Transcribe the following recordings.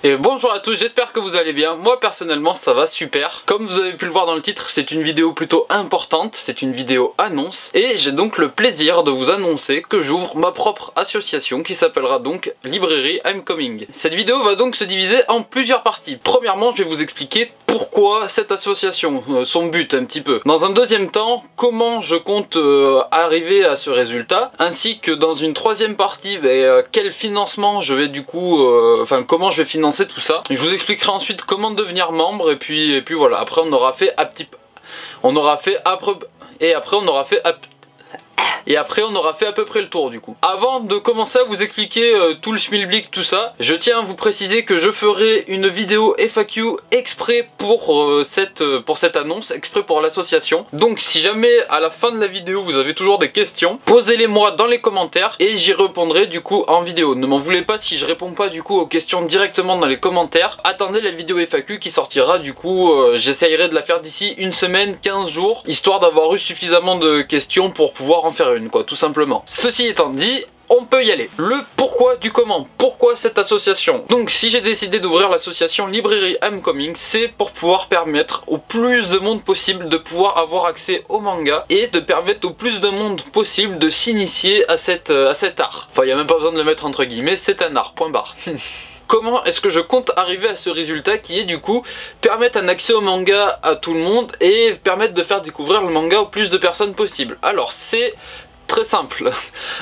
Et bonjour à tous, j'espère que vous allez bien. Moi personnellement ça va super. Comme vous avez pu le voir dans le titre, c'est une vidéo plutôt importante, c'est une vidéo annonce. Et j'ai donc le plaisir de vous annoncer que j'ouvre ma propre association qui s'appellera donc Librairie I'm Coming. Cette vidéo va donc se diviser en plusieurs parties. Premièrement, je vais vous expliquer pourquoi cette association, son but un petit peu. Dans un deuxième temps, comment je compte arriver à ce résultat. Ainsi que dans une troisième partie, quel financement je vais du coup, comment je vais financer tout ça. Je vous expliquerai ensuite comment devenir membre et puis voilà. Après on aura fait à peu près le tour du coup. Avant de commencer à vous expliquer tout le schmilblick, tout ça, je tiens à vous préciser que je ferai une vidéo FAQ exprès pour cette annonce, exprès pour l'association. Donc si jamais à la fin de la vidéo vous avez toujours des questions, posez-les moi dans les commentaires et j'y répondrai du coup en vidéo. Ne m'en voulez pas si je réponds pas du coup aux questions directement dans les commentaires. Attendez la vidéo FAQ qui sortira du coup, j'essayerai de la faire d'ici une semaine, 15 jours, histoire d'avoir eu suffisamment de questions pour pouvoir en faire une quoi, tout simplement. Ceci étant dit, on peut y aller. Le pourquoi du comment. Pourquoi cette association? Donc si j'ai décidé d'ouvrir l'association Librairie I'm Coming, c'est pour pouvoir permettre au plus de monde possible de pouvoir avoir accès au manga et de permettre au plus de monde possible de s'initier à cet art. Enfin, il n'y a même pas besoin de le mettre entre guillemets, c'est un art, point barre. Comment est-ce que je compte arriver à ce résultat qui est du coup permettre un accès au manga à tout le monde et permettre de faire découvrir le manga au plus de personnes possible? Alors c'est très simple.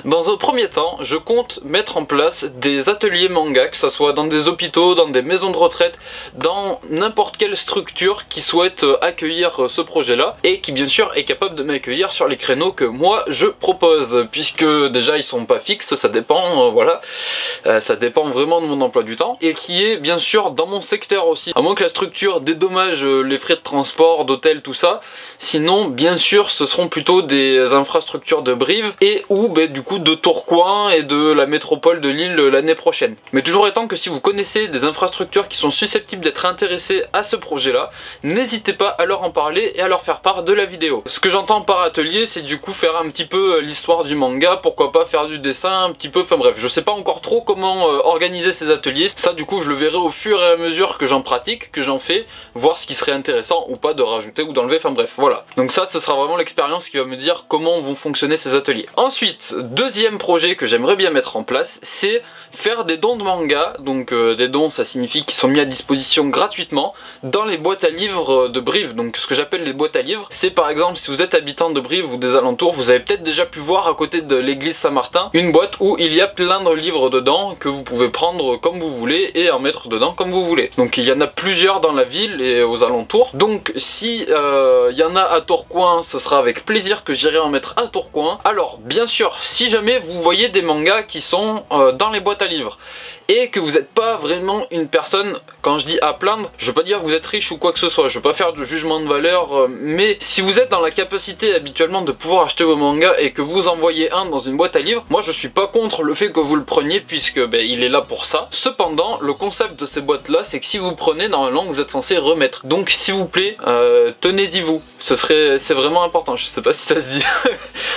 Dans un premier temps, je compte mettre en place des ateliers manga, que ce soit dans des hôpitaux, dans des maisons de retraite, dans n'importe quelle structure qui souhaite accueillir ce projet-là et qui bien sûr est capable de m'accueillir sur les créneaux que moi je propose, puisque déjà ils sont pas fixes, ça dépend, voilà, ça dépend vraiment de mon emploi du temps et qui est bien sûr dans mon secteur aussi, à moins que la structure dédommage les frais de transport, d'hôtel, tout ça. Sinon, bien sûr, ce seront plutôt des infrastructures de Brive et ou du coup de Tourcoing et de la métropole de Lille l'année prochaine. Mais toujours étant que si vous connaissez des infrastructures qui sont susceptibles d'être intéressées à ce projet là, n'hésitez pas à leur en parler et à leur faire part de la vidéo. Ce que j'entends par atelier, c'est du coup faire un petit peu l'histoire du manga, pourquoi pas faire du dessin un petit peu, enfin bref, je sais pas encore trop comment organiser ces ateliers. Ça du coup je le verrai au fur et à mesure que j'en pratique, que j'en fais, voir ce qui serait intéressant ou pas de rajouter ou d'enlever, enfin bref, voilà. Donc ça, ce sera vraiment l'expérience qui va me dire comment vont fonctionner ces ateliers. Ensuite, deuxième projet que j'aimerais bien mettre en place, c'est faire des dons de manga. Donc des dons, ça signifie qu'ils sont mis à disposition gratuitement dans les boîtes à livres de Brive. Donc ce que j'appelle les boîtes à livres, c'est par exemple si vous êtes habitant de Brive ou des alentours, vous avez peut-être déjà pu voir à côté de l'église Saint-Martin une boîte où il y a plein de livres dedans que vous pouvez prendre comme vous voulez et en mettre dedans comme vous voulez. Donc il y en a plusieurs dans la ville et aux alentours. Donc si il y en a à Tourcoing, ce sera avec plaisir que j'irai en mettre à Tourcoing. Alors bien sûr, si jamais vous voyez des mangas qui sont dans les boîtes à livres et que vous n'êtes pas vraiment une personne, quand je dis à plaindre, je veux pas dire que vous êtes riche ou quoi que ce soit, je veux pas faire de jugement de valeur, mais si vous êtes dans la capacité habituellement de pouvoir acheter vos mangas et que vous en voyez un dans une boîte à livres, moi je suis pas contre le fait que vous le preniez puisque il est là pour ça. Cependant, le concept de ces boîtes là, c'est que si vous prenez, normalement vous êtes censé remettre. Donc s'il vous plaît, tenez-y vous. C'est vraiment important, je sais pas si ça se dit.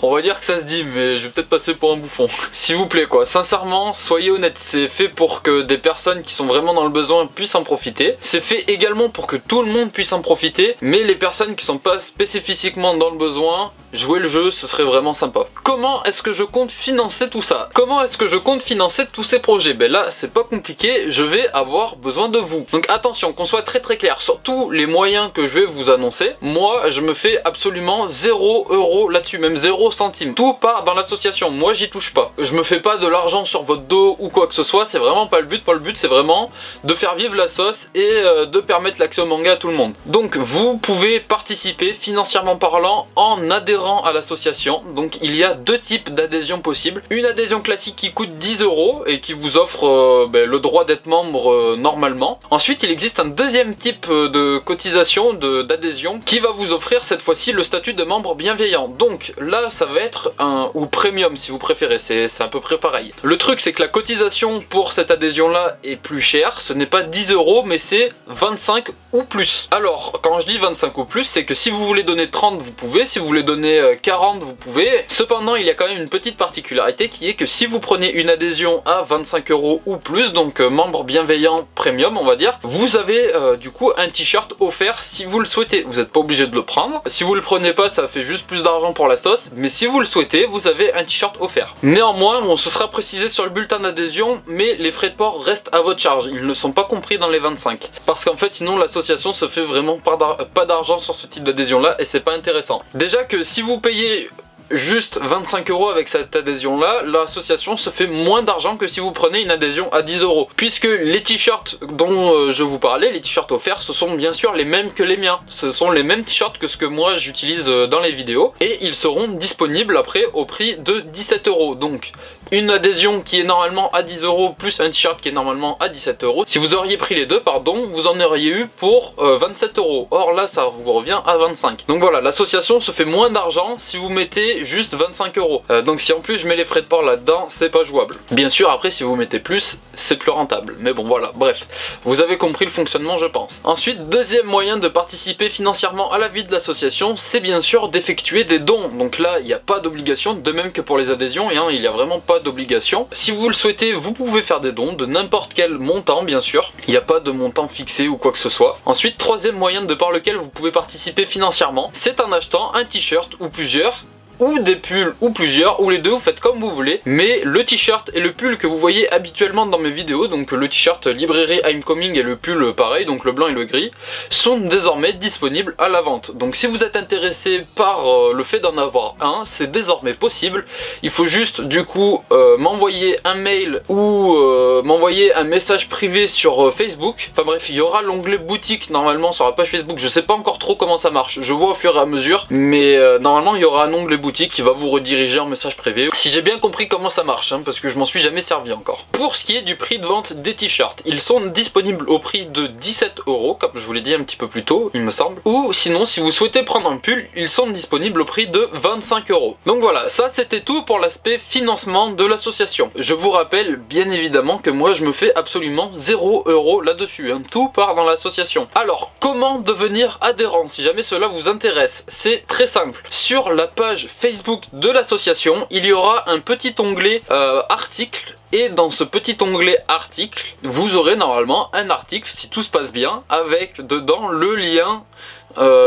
On va dire que ça se dit, mais je vais peut-être passer pour un bouffon. S'il vous plaît quoi, sincèrement, soyez honnête, c'est fait pour que des personnes qui sont vraiment dans le besoin puissent en profiter. C'est fait également pour que tout le monde puisse en profiter, mais les personnes qui sont pas spécifiquement dans le besoin, jouer le jeu, ce serait vraiment sympa. Comment est-ce que je compte financer tout ça? Comment est-ce que je compte financer tous ces projets? Là, c'est pas compliqué, je vais avoir besoin de vous. Donc attention, qu'on soit très très clair sur tous les moyens que je vais vous annoncer. Moi, je me fais absolument 0 € là-dessus, même 0 centime. Tout part dans l'association, moi j'y touche pas. Je me fais pas de l'argent sur votre dos ou quoi que ce soit, c'est vraiment pas le but. Le but c'est vraiment de faire vivre la sauce et de permettre l'accès au manga à tout le monde. Donc vous pouvez participer financièrement parlant en adhérant à l'association. Donc il y a deux types d'adhésion possibles. Une adhésion classique qui coûte 10 € et qui vous offre le droit d'être membre normalement. Ensuite il existe un deuxième type de cotisation, d'adhésion qui va vous offrir cette fois-ci le statut de membre bienveillant. Donc là ça va être un, ou premium si vous préférez, c'est à peu près pareil. Le truc c'est que la cotisation pour cette adhésion là est plus chère, ce n'est pas 10 € mais c'est 25 ou plus. Alors quand je dis 25 ou plus, c'est que si vous voulez donner 30 vous pouvez, si vous voulez donner prenez 40 vous pouvez. Cependant il y a quand même une petite particularité qui est que si vous prenez une adhésion à 25 € ou plus, donc membre bienveillant premium on va dire, vous avez du coup un t-shirt offert si vous le souhaitez. Vous n'êtes pas obligé de le prendre. Si vous le prenez pas, ça fait juste plus d'argent pour la sauce, mais si vous le souhaitez, vous avez un t-shirt offert. Néanmoins, bon, ce sera précisé sur le bulletin d'adhésion, mais les frais de port restent à votre charge. Ils ne sont pas compris dans les 25. Parce qu'en fait, sinon l'association se fait vraiment pas d'argent sur ce type d'adhésion là et c'est pas intéressant. Déjà que si vous payez juste 25 € avec cette adhésion là, l'association se fait moins d'argent que si vous prenez une adhésion à 10 €. Puisque les t-shirts dont je vous parlais, les t-shirts offerts, ce sont bien sûr les mêmes que les miens. Ce sont les mêmes t-shirts que ce que moi j'utilise dans les vidéos. Et ils seront disponibles après au prix de 17 €. Donc une adhésion qui est normalement à 10 € plus un t-shirt qui est normalement à 17 €. Si vous auriez pris les deux, pardon, vous en auriez eu pour 27 €. Or là, ça vous revient à 25. Donc voilà, l'association se fait moins d'argent si vous mettez juste 25 €. Donc si en plus je mets les frais de port là-dedans, c'est pas jouable. Bien sûr, après si vous mettez plus, c'est plus rentable. Mais bon voilà, bref, vous avez compris le fonctionnement je pense. Ensuite, deuxième moyen de participer financièrement à la vie de l'association, c'est bien sûr d'effectuer des dons. Donc là, il n'y a pas d'obligation, de même que pour les adhésions, il n'y a vraiment pas d'obligation. Si vous le souhaitez, vous pouvez faire des dons de n'importe quel montant bien sûr. Il n'y a pas de montant fixé ou quoi que ce soit. Ensuite, troisième moyen de par lequel vous pouvez participer financièrement, c'est en achetant un t-shirt ou plusieurs, ou des pulls ou plusieurs, ou les deux, vous faites comme vous voulez, mais le t-shirt et le pull que vous voyez habituellement dans mes vidéos, donc le t-shirt librairie I'm Coming et le pull pareil, donc le blanc et le gris, sont désormais disponibles à la vente. Donc si vous êtes intéressé par le fait d'en avoir un, c'est désormais possible. Il faut juste du coup m'envoyer un mail ou m'envoyer un message privé sur Facebook. Enfin bref, il y aura l'onglet boutique normalement sur la page Facebook. Je sais pas encore trop comment ça marche, je vois au fur et à mesure, mais normalement il y aura un onglet boutique qui va vous rediriger en message privé. Si j'ai bien compris comment ça marche, parce que je m'en suis jamais servi encore. Pour ce qui est du prix de vente des t-shirts, ils sont disponibles au prix de 17 €, comme je vous l'ai dit un petit peu plus tôt, il me semble. Ou sinon, si vous souhaitez prendre un pull, ils sont disponibles au prix de 25 €. Donc voilà, ça c'était tout pour l'aspect financement de l'association. Je vous rappelle bien évidemment que moi je me fais absolument 0 € là-dessus, tout part dans l'association. Alors, comment devenir adhérent si jamais cela vous intéresse? C'est très simple. Sur la page Facebook de l'association, il y aura un petit onglet article. Et dans ce petit onglet article, vous aurez normalement un article, si tout se passe bien, avec dedans le lien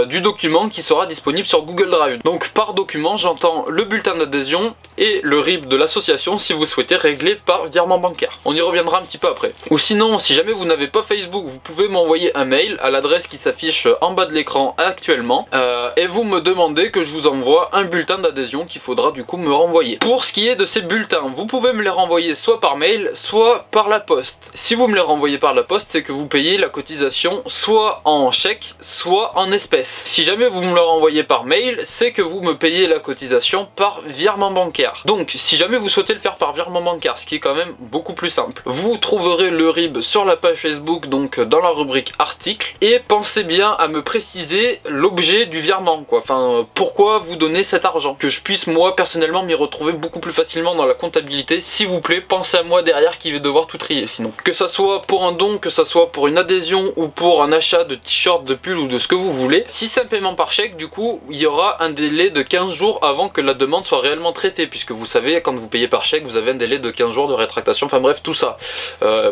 du document qui sera disponible sur Google Drive. Donc par document, j'entends le bulletin d'adhésion et le RIB de l'association si vous souhaitez régler par virement bancaire. On y reviendra un petit peu après. Ou sinon, si jamais vous n'avez pas Facebook, vous pouvez m'envoyer un mail à l'adresse qui s'affiche en bas de l'écran actuellement et vous me demandez que je vous envoie un bulletin d'adhésion qu'il faudra du coup me renvoyer. Pour ce qui est de ces bulletins, vous pouvez me les renvoyer soit par mail, soit par la poste. Si vous me les renvoyez par la poste, c'est que vous payez la cotisation soit en chèque, soit en espèces. Si jamais vous me le renvoyez par mail, c'est que vous me payez la cotisation par virement bancaire. Donc si jamais vous souhaitez le faire par virement bancaire, ce qui est quand même beaucoup plus simple, vous trouverez le RIB sur la page Facebook, donc dans la rubrique article, et pensez bien à me préciser l'objet du virement, quoi. Enfin, pourquoi vous donnez cet argent, que je puisse moi personnellement m'y retrouver beaucoup plus facilement dans la comptabilité. S'il vous plaît, pensez à moi derrière qui vais devoir tout trier sinon. Que ça soit pour un don, que ça soit pour une adhésion ou pour un achat de t-shirt, de pull ou de ce que vous voulez. Si c'est un paiement par chèque, du coup, il y aura un délai de 15 jours avant que la demande soit réellement traitée, puisque vous savez, quand vous payez par chèque, vous avez un délai de 15 jours de rétractation, enfin bref, tout ça.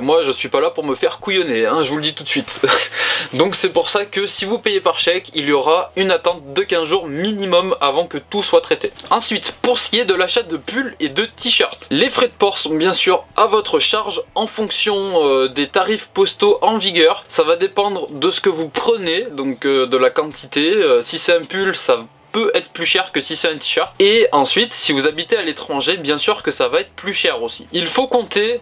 Moi, je suis pas là pour me faire couillonner, je vous le dis tout de suite. Donc c'est pour ça que si vous payez par chèque, il y aura une attente de 15 jours minimum avant que tout soit traité. Ensuite, pour ce qui est de l'achat de pulls et de t-shirts, les frais de port sont bien sûr à votre charge en fonction des tarifs postaux en vigueur. Ça va dépendre de ce que vous prenez, donc de la quantité. Si c'est un pull, ça peut être plus cher que si c'est un t-shirt. Et ensuite, si vous habitez à l'étranger, bien sûr que ça va être plus cher aussi. Il faut compter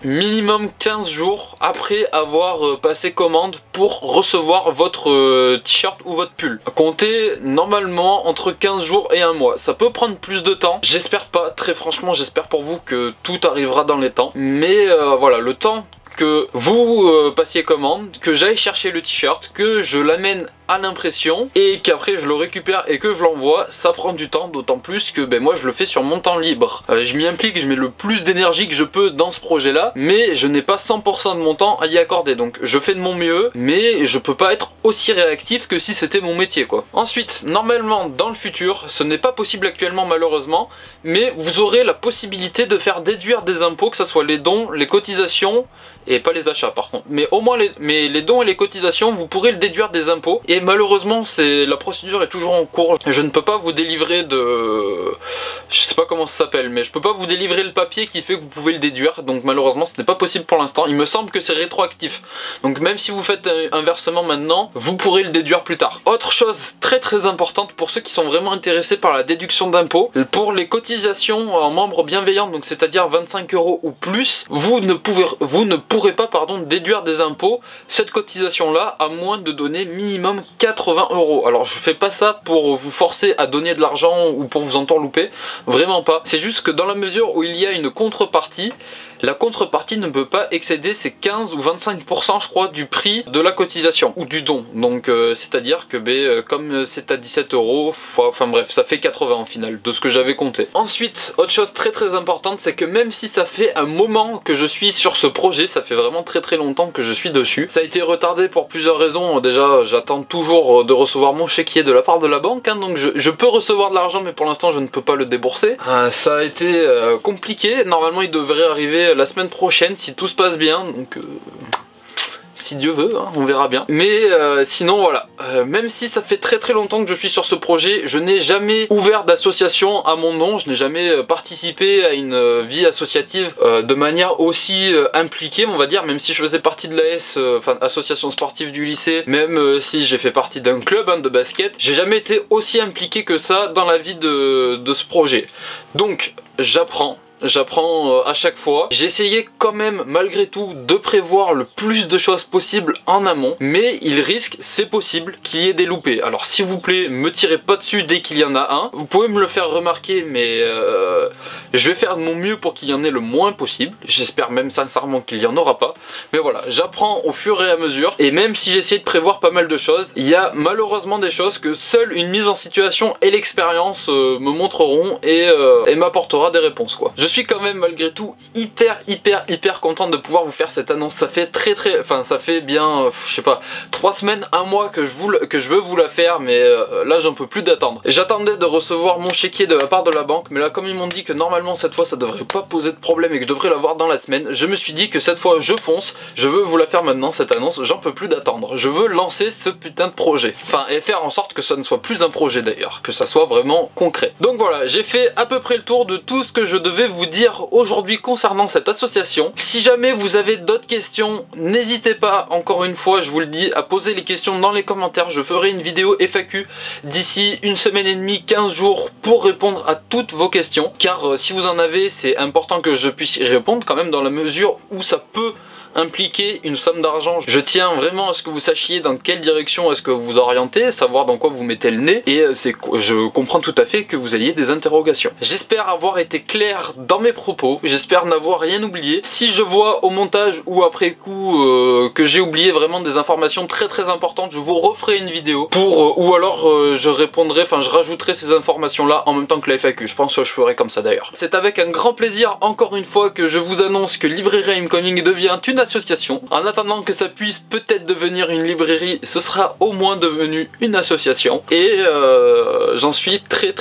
minimum 15 jours après avoir passé commande pour recevoir votre t-shirt ou votre pull. Comptez normalement entre 15 jours et un mois. Ça peut prendre plus de temps. J'espère pas, très franchement, j'espère pour vous que tout arrivera dans les temps. Mais voilà, le temps que vous passiez commande, que j'aille chercher le t-shirt, que je l'amène à l'impression et qu'après je le récupère et que je l'envoie, ça prend du temps, d'autant plus que moi je le fais sur mon temps libre. Je m'y implique, je mets le plus d'énergie que je peux dans ce projet là, mais je n'ai pas 100% de mon temps à y accorder, donc je fais de mon mieux, mais je peux pas être aussi réactif que si c'était mon métier quoi. Ensuite, normalement dans le futur, ce n'est pas possible actuellement malheureusement, mais vous aurez la possibilité de faire déduire des impôts, que ce soit les dons, les cotisations, et pas les achats par contre, mais au moins les dons et les cotisations, vous pourrez le déduire des impôts, et malheureusement la procédure est toujours en cours. Je ne peux pas vous délivrer je sais pas comment ça s'appelle, mais je peux pas vous délivrer le papier qui fait que vous pouvez le déduire, donc malheureusement ce n'est pas possible pour l'instant. Il me semble que c'est rétroactif, donc même si vous faites un versement maintenant, vous pourrez le déduire plus tard. Autre chose très très importante pour ceux qui sont vraiment intéressés par la déduction d'impôts, pour les cotisations en membres bienveillants, donc c'est-à-dire 25 € ou plus, vous ne pourrez pas déduire des impôts cette cotisation là à moins de donner minimum 80 €. Alors je fais pas ça pour vous forcer à donner de l'argent ou pour vous entourlouper, vraiment pas. C'est juste que dans la mesure où il y a une contrepartie, la contrepartie ne peut pas excéder ces 15 ou 25% je crois du prix de la cotisation ou du don. Donc c'est à dire que comme c'est à 17 €, enfin bref, ça fait 80 au final de ce que j'avais compté. Ensuite, autre chose très très importante, c'est que même si ça fait un moment que je suis sur ce projet, ça fait vraiment très très longtemps que je suis dessus, ça a été retardé pour plusieurs raisons. Déjà j'attends toujours de recevoir mon chéquier de la part de la banque, donc je peux recevoir de l'argent mais pour l'instant je ne peux pas le débourser. Ça a été compliqué, normalement il devrait arriver la semaine prochaine si tout se passe bien, donc si Dieu veut, hein, on verra bien. Mais sinon voilà, même si ça fait très très longtemps que je suis sur ce projet, je n'ai jamais ouvert d'association à mon nom, je n'ai jamais participé à une vie associative de manière aussi impliquée, on va dire, même si je faisais partie de l'AS, enfin association sportive du lycée, même si j'ai fait partie d'un club de basket, j'ai jamais été aussi impliqué que ça dans la vie de ce projet. Donc j'apprends à chaque fois. J'essayais quand même malgré tout de prévoir le plus de choses possible en amont, mais il risque, c'est possible, qu'il y ait des loupés. Alors s'il vous plaît, me tirez pas dessus dès qu'il y en a un. Vous pouvez me le faire remarquer, mais je vais faire de mon mieux pour qu'il y en ait le moins possible. J'espère même sincèrement qu'il y en aura pas. Mais voilà, j'apprends au fur et à mesure, et même si j'essaie de prévoir pas mal de choses, il y a malheureusement des choses que seule une mise en situation et l'expérience me montreront et m'apportera des réponses quoi. Je suis quand même malgré tout hyper content de pouvoir vous faire cette annonce. Ça fait ça fait bien, je sais pas, 3 semaines, 1 mois que je veux vous la faire, mais là j'en peux plus d'attendre. J'attendais de recevoir mon chéquier de la part de la banque, mais là comme ils m'ont dit que normalement cette fois ça devrait pas poser de problème et que je devrais l'avoir dans la semaine, je me suis dit que cette fois je fonce, je veux vous la faire maintenant cette annonce, j'en peux plus d'attendre. Je veux lancer ce putain de projet. Enfin, et faire en sorte que ça ne soit plus un projet d'ailleurs, que ça soit vraiment concret. Donc voilà, j'ai fait à peu près le tour de tout ce que je devais vous dire aujourd'hui concernant cette association. Si jamais vous avez d'autres questions, n'hésitez pas, encore une fois je vous le dis, à poser les questions dans les commentaires. Je ferai une vidéo FAQ d'ici 1 semaine et demie, 15 jours pour répondre à toutes vos questions, car si vous en avez, c'est important que je puisse y répondre quand même, dans la mesure où ça peut impliquer une somme d'argent. Je tiens vraiment à ce que vous sachiez dans quelle direction est-ce que vous vous orientez, savoir dans quoi vous mettez le nez, et je comprends tout à fait que vous ayez des interrogations. J'espère avoir été clair dans mes propos, j'espère n'avoir rien oublié. Si je vois au montage ou après coup que j'ai oublié vraiment des informations très importantes, je vous referai une vidéo ou alors je répondrai, enfin je rajouterai ces informations là en même temps que la FAQ. Je pense que je ferai comme ça d'ailleurs. C'est avec un grand plaisir encore une fois que je vous annonce que Librairie Imcoming devient une association. En attendant que ça puisse peut-être devenir une librairie, ce sera au moins devenu une association, et j'en suis très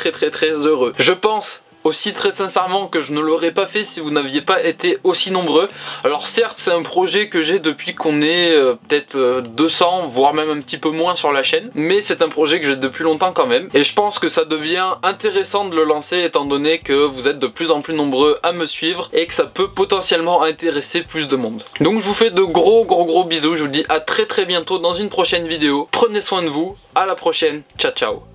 heureux. Je pense aussi très sincèrement que je ne l'aurais pas fait si vous n'aviez pas été aussi nombreux. Alors certes c'est un projet que j'ai depuis qu'on est peut-être 200 voire même un petit peu moins sur la chaîne, mais c'est un projet que j'ai depuis longtemps quand même, et je pense que ça devient intéressant de le lancer étant donné que vous êtes de plus en plus nombreux à me suivre et que ça peut potentiellement intéresser plus de monde. Donc je vous fais de gros bisous, je vous dis à très bientôt dans une prochaine vidéo. Prenez soin de vous, à la prochaine, ciao ciao.